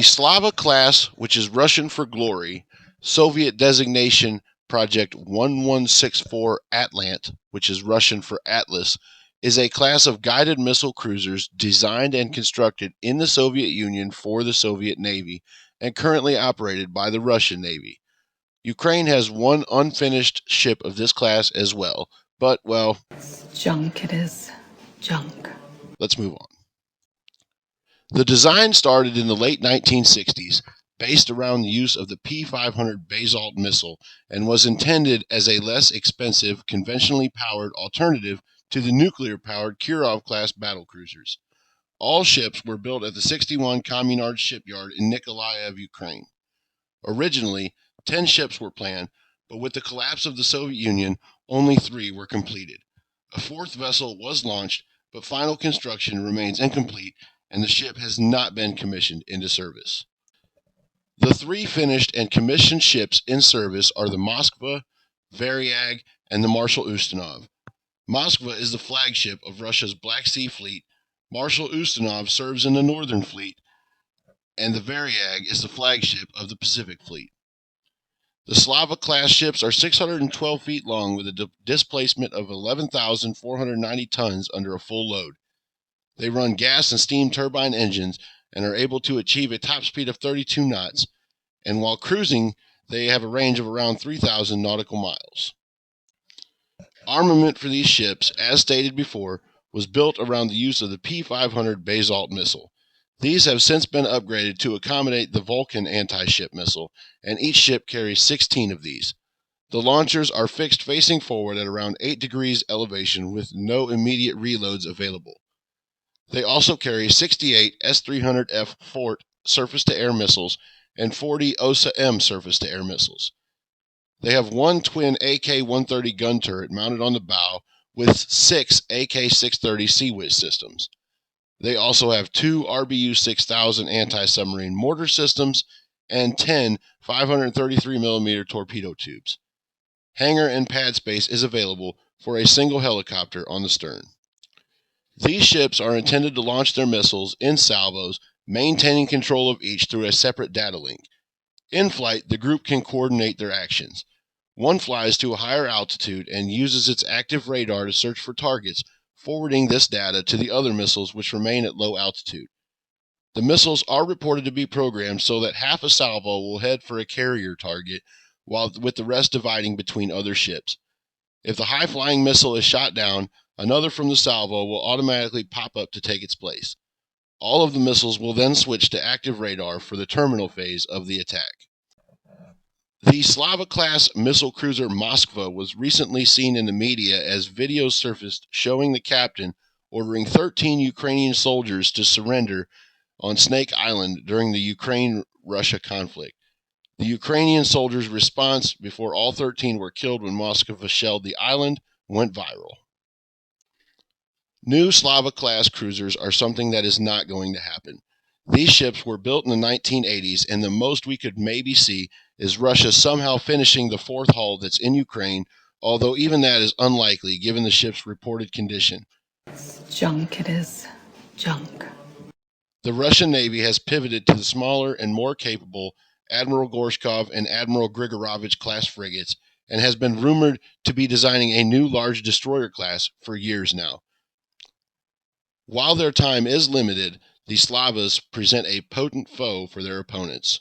The Slava-class, which is Russian for glory, Soviet designation Project 1164 Atlant, which is Russian for Atlas, is a class of guided missile cruisers designed and constructed in the Soviet Union for the Soviet Navy and currently operated by the Russian Navy. Ukraine has one unfinished ship of this class as well, but, well, It's junk, it is. Junk. let's move on. The design started in the late 1960s, based around the use of the P-500 Basalt missile, and was intended as a less expensive, conventionally powered alternative to the nuclear-powered Kirov-class battlecruisers. All ships were built at the 61 Communard shipyard in Nikolaev, Ukraine. Originally, 10 ships were planned, but with the collapse of the Soviet Union, only 3 were completed. A 4th vessel was launched, but final construction remains incomplete, and the ship has not been commissioned into service. The 3 finished and commissioned ships in service are the Moskva, Varyag, and the Marshal Ustinov. Moskva is the flagship of Russia's Black Sea Fleet, Marshal Ustinov serves in the Northern Fleet, and the Varyag is the flagship of the Pacific Fleet. The Slava-class ships are 612 feet long with a displacement of 11,490 tons under a full load. They run gas and steam turbine engines and are able to achieve a top speed of 32 knots, and while cruising, they have a range of around 3,000 nautical miles. Armament for these ships, as stated before, was built around the use of the P-500 Basalt missile. These have since been upgraded to accommodate the Vulcan anti-ship missile, and each ship carries 16 of these. The launchers are fixed facing forward at around 8 degrees elevation with no immediate reloads available. They also carry 68 S-300F Fort surface-to-air missiles and 40 OSA-M surface-to-air missiles. They have one twin AK-130 gun turret mounted on the bow with 6 AK-630 Sea-Wiz systems. They also have 2 RBU-6000 anti-submarine mortar systems and 10 533mm torpedo tubes. Hangar and pad space is available for a single helicopter on the stern. These ships are intended to launch their missiles in salvos, maintaining control of each through a separate data link. In flight, the group can coordinate their actions. One flies to a higher altitude and uses its active radar to search for targets, forwarding this data to the other missiles which remain at low altitude. The missiles are reported to be programmed so that half a salvo will head for a carrier target, while with the rest dividing between other ships. If the high-flying missile is shot down, another from the salvo will automatically pop up to take its place. All of the missiles will then switch to active radar for the terminal phase of the attack. The Slava-class missile cruiser Moskva was recently seen in the media as videos surfaced showing the captain ordering 13 Ukrainian soldiers to surrender on Snake Island during the Ukraine-Russia conflict. The Ukrainian soldiers' response before all 13 were killed when Moskva shelled the island went viral. New Slava-class cruisers are something that is not going to happen. These ships were built in the 1980s, and the most we could maybe see is Russia somehow finishing the 4th hull that's in Ukraine, although even that is unlikely given the ship's reported condition. It's junk, it is. Junk. The Russian Navy has pivoted to the smaller and more capable Admiral Gorshkov and Admiral Grigorovich class frigates, and has been rumored to be designing a new large destroyer class for years now. While their time is limited, the Slavas present a potent foe for their opponents.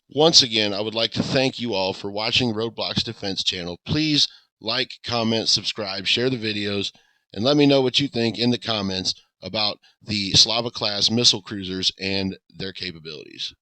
Once again, I would like to thank you all for watching ROADBLOCK'S Defense channel. Please like, comment, subscribe, share the videos, and let me know what you think in the comments about the Slava-class missile cruisers and their capabilities.